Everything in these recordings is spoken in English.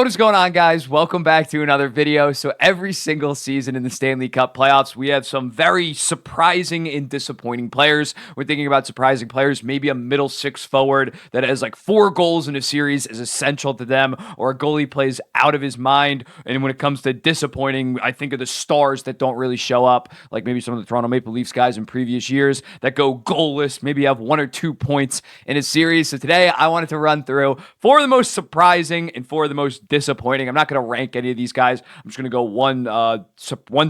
What is going on, guys? Welcome back to another video. So every single season in the Stanley Cup playoffs, we have some very surprising and disappointing players. We're thinking about surprising players. Maybe a middle six forward that has like 4 goals in a series is essential to them, or a goalie plays out of his mind. And when it comes to disappointing, I think of the stars that don't really show up, like maybe some of the Toronto Maple Leafs guys in previous years that go goalless, maybe have 1 or 2 points in a series. So today I wanted to run through 4 of the most surprising and 4 of the most disappointing. I'm not going to rank any of these guys. I'm just going to go one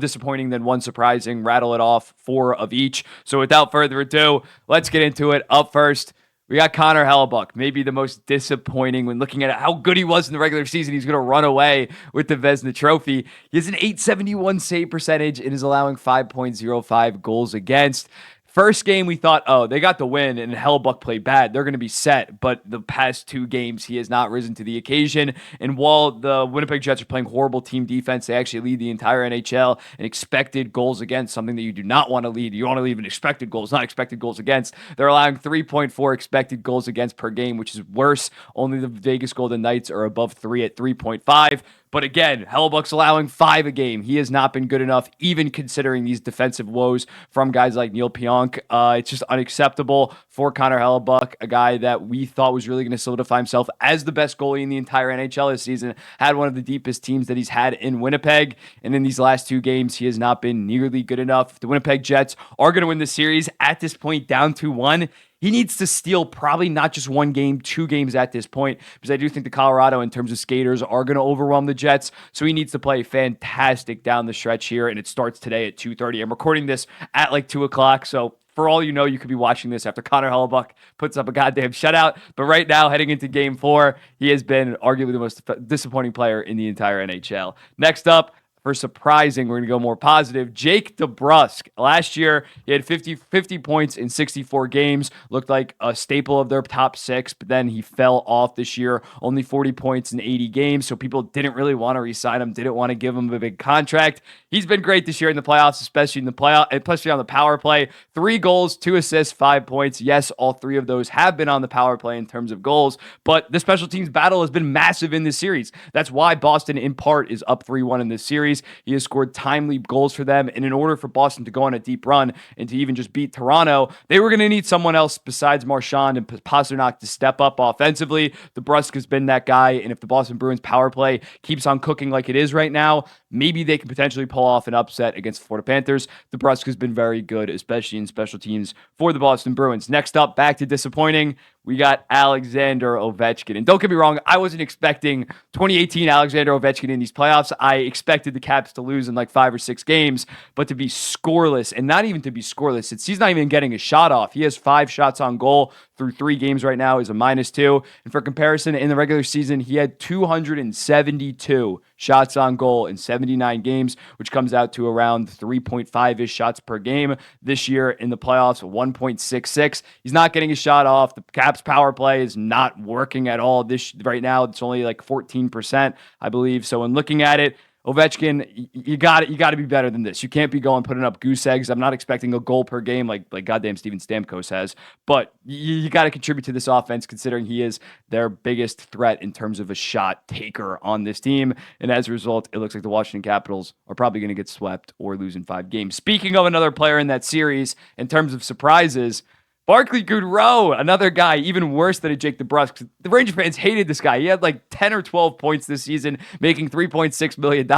disappointing, then one surprising, rattle it off, 4 of each. So without further ado, let's get into it. Up first, we got Connor Hellebuyck, maybe the most disappointing when looking at how good he was in the regular season. He's going to run away with the Vezina Trophy. He has an .871 save percentage and is allowing 5.05 goals against. First game, we thought, oh, they got the win, and Hellebuyck played bad. They're going to be set. But the past 2 games, he has not risen to the occasion. And while the Winnipeg Jets are playing horrible team defense, they actually lead the entire NHL in expected goals against, something that you do not want to lead. You want to lead in expected goals, not expected goals against. They're allowing 3.4 expected goals against per game, which is worse. Only the Vegas Golden Knights are above 3 at 3.5. But again, Hellebuyck's allowing 5 a game. He has not been good enough, even considering these defensive woes from guys like Neil Pionk. It's just unacceptable for Connor Hellebuyck, a guy that we thought was really going to solidify himself as the best goalie in the entire NHL this season, had one of the deepest teams that he's had in Winnipeg. And in these last 2 games, he has not been nearly good enough. The Winnipeg Jets are going to win the series at this point, down 2-1. He needs to steal probably not just 1 game, 2 games at this point, because I do think the Colorado, in terms of skaters, are going to overwhelm the Jets. So he needs to play fantastic down the stretch here, and it starts today at 2:30. I'm recording this at like 2 o'clock, so for all you know, you could be watching this after Connor Hellebuyck puts up a goddamn shutout. But right now, heading into Game 4, he has been arguably the most disappointing player in the entire NHL. Next up, for surprising, we're going to go more positive. Jake DeBrusk. Last year, he had 50 points in 64 games. Looked like a staple of their top 6, but then he fell off this year. Only 40 points in 80 games, so people didn't really want to re-sign him, didn't want to give him a big contract. He's been great this year in the playoffs, especially on the power play. 3 goals, 2 assists, 5 points. Yes, all 3 of those have been on the power play in terms of goals, but the special teams battle has been massive in this series. That's why Boston, in part, is up 3-1 in this series. He has scored timely goals for them. And in order for Boston to go on a deep run and to even just beat Toronto, they were going to need someone else besides Marchand and Pasternak to step up offensively. DeBrusk has been that guy. And if the Boston Bruins power play keeps on cooking like it is right now, maybe they can potentially pull off an upset against the Florida Panthers. DeBrusk has been very good, especially in special teams for the Boston Bruins. Next up, back to disappointing, we got Alexander Oetkin. And don't get me wrong, I wasn't expecting 2018 Alexander Oetkin in these playoffs. I expected the Caps to lose in like 5 or 6 games, but to be scoreless, and not even to be scoreless, he's not even getting a shot off. He has 5 shots on goal through 3 games right now, is a -2. And for comparison, in the regular season, he had 272 shots on goal in 79 games, which comes out to around 3.5-ish shots per game. This year in the playoffs, 1.66. He's not getting a shot off. The Caps power play is not working at all. Right now, it's only like 14%, I believe. So in looking at it, Ovechkin, you got to be better than this. You can't be going putting up goose eggs. I'm not expecting a goal per game like goddamn Steven Stamkos has, but you got to contribute to this offense, considering he is their biggest threat in terms of a shot taker on this team. And as a result, it looks like the Washington Capitals are probably going to get swept or lose in 5 games. Speaking of another player in that series, in terms of surprises, Barclay Goodrow, another guy, even worse than a Jake DeBrusk. The Ranger fans hated this guy. He had like 10 or 12 points this season, making $3.6 million.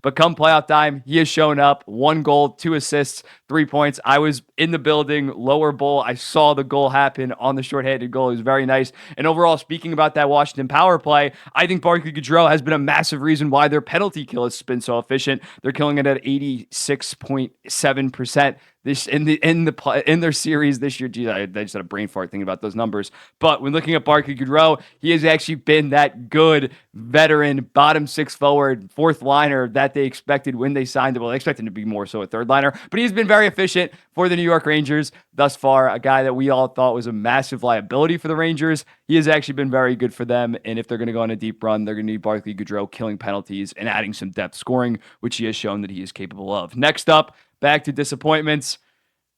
But come playoff time, he has shown up. 1 goal, 2 assists, 3 points. I was in the building, lower bowl. I saw the goal happen on the shorthanded goal. It was very nice. And overall, speaking about that Washington power play, I think Barclay Goodrow has been a massive reason why their penalty kill has been so efficient. They're killing it at 86.7%. In their series this year. Geez, I just had a brain fart thinking about those numbers. But when looking at Barclay Goodrow, he has actually been that good veteran bottom 6 forward, 4th liner that they expected when they signed him. Well, they expected him to be more so a 3rd liner, but he's been very efficient for the New York Rangers thus far. A guy that we all thought was a massive liability for the Rangers. He has actually been very good for them. And if they're going to go on a deep run, they're going to need Barclay Goodrow killing penalties and adding some depth scoring, which he has shown that he is capable of. Next up, back to disappointments.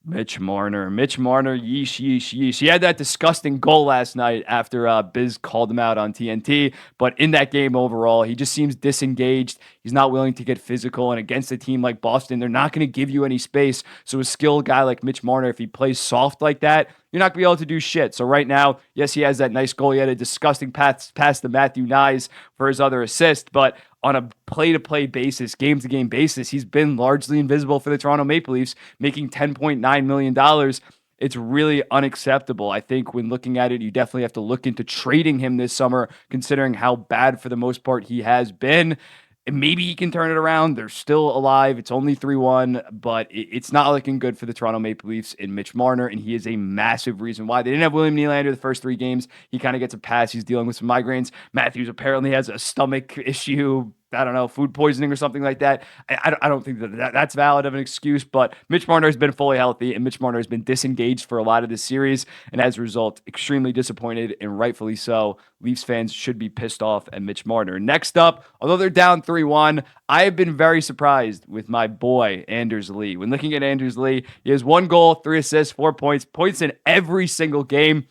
Mitch Marner. Mitch Marner, yeesh, yeesh, yeesh. He had that disgusting goal last night after Biz called him out on TNT. But in that game overall, he just seems disengaged. He's not willing to get physical. And against a team like Boston, they're not going to give you any space. So a skilled guy like Mitch Marner, if he plays soft like that, you're not going to be able to do shit. So right now, yes, he has that nice goal. He had a disgusting pass to Matthew Nyes for his other assist. But on a play-to-play basis, game-to-game basis, he's been largely invisible for the Toronto Maple Leafs, making $10.9 million. It's really unacceptable. I think when looking at it, you definitely have to look into trading him this summer, considering how bad, for the most part, he has been. And maybe he can turn it around. They're still alive. It's only 3-1, but it's not looking good for the Toronto Maple Leafs in Mitch Marner, and he is a massive reason why. They didn't have William Nylander the first 3 games. He kind of gets a pass. He's dealing with some migraines. Matthews apparently has a stomach issue. I don't know, food poisoning or something like that. I don't think that's valid of an excuse, but Mitch Marner has been fully healthy, and Mitch Marner has been disengaged for a lot of this series, and as a result, extremely disappointed, and rightfully so. Leafs fans should be pissed off at Mitch Marner. Next up, although they're down 3-1, I have been very surprised with my boy, Anders Lee. When looking at Anders Lee, he has 1 goal, 3 assists, 4 points in every single game.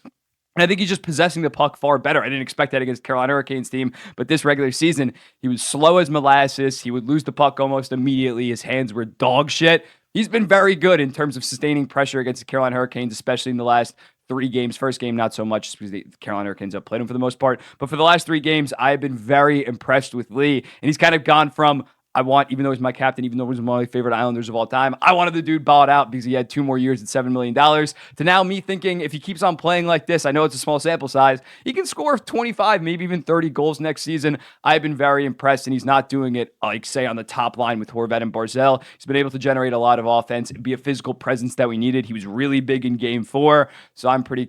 And I think he's just possessing the puck far better. I didn't expect that against Carolina Hurricanes team, but this regular season, he was slow as molasses. He would lose the puck almost immediately. His hands were dog shit. He's been very good in terms of sustaining pressure against the Carolina Hurricanes, especially in the last 3 games. First game, not so much, because the Carolina Hurricanes outplayed him for the most part. But for the last 3 games, I have been very impressed with Lee. And he's kind of gone from, even though he's my captain, even though he's one of my favorite Islanders of all time, I wanted the dude bought out because he had 2 more years at $7 million. To now me thinking, if he keeps on playing like this, I know it's a small sample size, he can score 25, maybe even 30 goals next season. I've been very impressed, and he's not doing it, like, say, on the top line with Horvat and Barzal. He's been able to generate a lot of offense and be a physical presence that we needed. He was really big in Game 4, so I'm pretty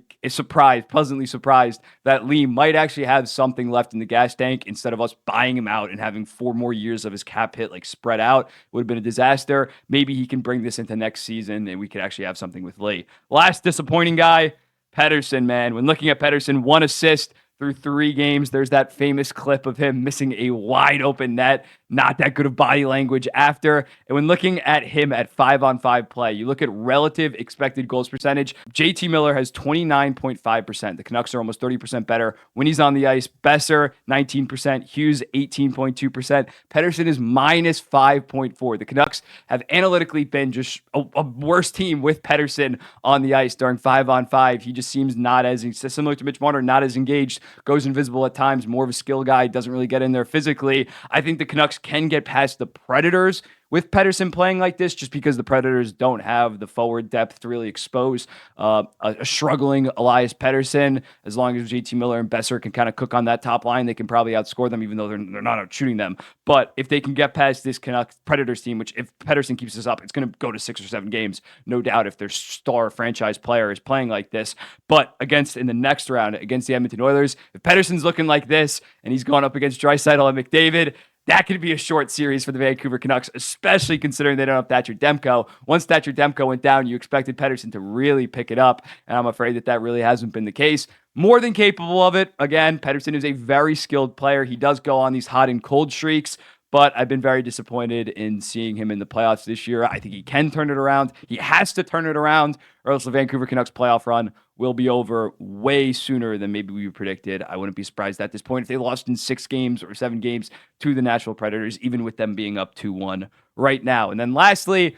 pleasantly surprised that Lee might actually have something left in the gas tank instead of us buying him out and having 4 more years of his cap hit like spread out. Would have been a disaster. Maybe he can bring this into next season and we could actually have something with Lee. Last disappointing guy, Pettersson, man. When looking at Pettersson, 1 assist through 3 games. There's that famous clip of him missing a wide open net. Not that good of body language after. And when looking at him at 5-on-5 play, you look at relative expected goals percentage. JT Miller has 29.5%. The Canucks are almost 30% better when he's on the ice. Besser, 19%. Hughes, 18.2%. Pettersson is minus 5.4. The Canucks have analytically been just a worse team with Pettersson on the ice during 5-on-5. He just seems not as, similar to Mitch Marner, not as engaged, goes invisible at times, more of a skill guy, doesn't really get in there physically. I think the Canucks can get past the Predators with Pettersson playing like this, just because the Predators don't have the forward depth to really expose a struggling Elias Pettersson. As long as JT Miller and Besser can kind of cook on that top line, they can probably outscore them, even though they're not out shooting them. But if they can get past this Canucks Predators team, which if Pettersson keeps this up, it's going to go to 6 or 7 games, no doubt, if their star franchise player is playing like this. But in the next round against the Edmonton Oilers, if Pettersson's looking like this and he's going up against Draisaitl and McDavid, that could be a short series for the Vancouver Canucks, especially considering they don't have Thatcher Demko. Once Thatcher Demko went down, you expected Pettersson to really pick it up, and I'm afraid that really hasn't been the case. More than capable of it. Again, Pettersson is a very skilled player. He does go on these hot and cold streaks, but I've been very disappointed in seeing him in the playoffs this year. I think he can turn it around. He has to turn it around, or else the Vancouver Canucks playoff run will be over way sooner than maybe we predicted. I wouldn't be surprised at this point if they lost in 6 games or 7 games to the Nashville Predators, even with them being up 2-1 right now. And then lastly,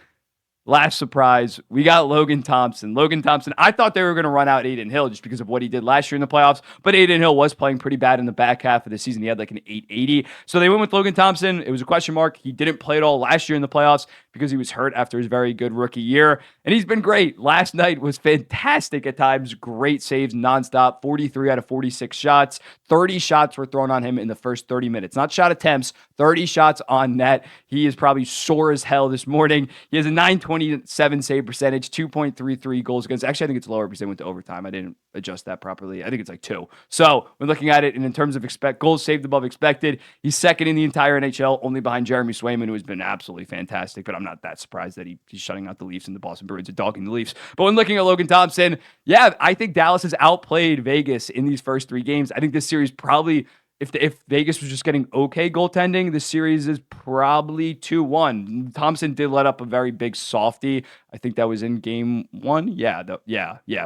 last surprise, we got Logan Thompson. Logan Thompson, I thought they were going to run out Adin Hill just because of what he did last year in the playoffs, but Adin Hill was playing pretty bad in the back half of the season. He had like an 880. So they went with Logan Thompson. It was a question mark. He didn't play at all last year in the playoffs because he was hurt after his very good rookie year, and he's been great. Last night was fantastic at times. Great saves nonstop, 43 out of 46 shots. 30 shots were thrown on him in the first 30 minutes. Not shot attempts, 30 shots on net. He is probably sore as hell this morning. He has a 927 save percentage, 2.33 goals against. Actually, I think it's lower because they went to overtime. I didn't adjust that properly. I think it's like 2. So when looking at it, and in terms of goals saved above expected, he's second in the entire NHL, only behind Jeremy Swayman, who has been absolutely fantastic. But I'm not that surprised that he's shutting out the Leafs and the Boston Bruins are dogging the Leafs. But when looking at Logan Thompson, yeah, I think Dallas has outplayed Vegas in these first 3 games. I think this series probably if Vegas was just getting okay goaltending, the series is probably 2-1. Thompson did let up a very big softie. I think that was in game one. Yeah.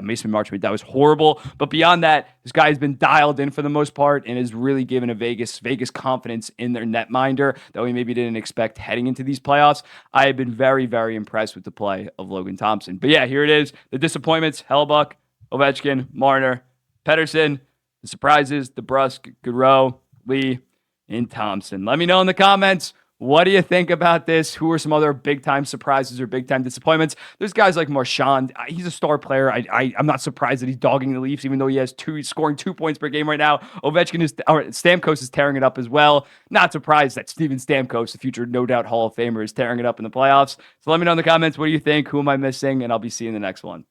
Mason Marchment, that was horrible. But beyond that, this guy has been dialed in for the most part and has really given a Vegas confidence in their netminder that we maybe didn't expect heading into these playoffs. I have been very, very impressed with the play of Logan Thompson. But yeah, here it is. The disappointments: Hellebuyck, Oetkin, Marner, Pettersson. The surprises: DeBrusk, Goodrow, Lee, and Thompson. Let me know in the comments. What do you think about this? Who are some other big-time surprises or big-time disappointments? There's guys like Marchand. He's a star player. I'm not surprised that he's dogging the Leafs, even though he's scoring 2 points per game right now. Stamkos is tearing it up as well. Not surprised that Steven Stamkos, the future no doubt Hall of Famer, is tearing it up in the playoffs. So let me know in the comments. What do you think? Who am I missing? And I'll be seeing the next one.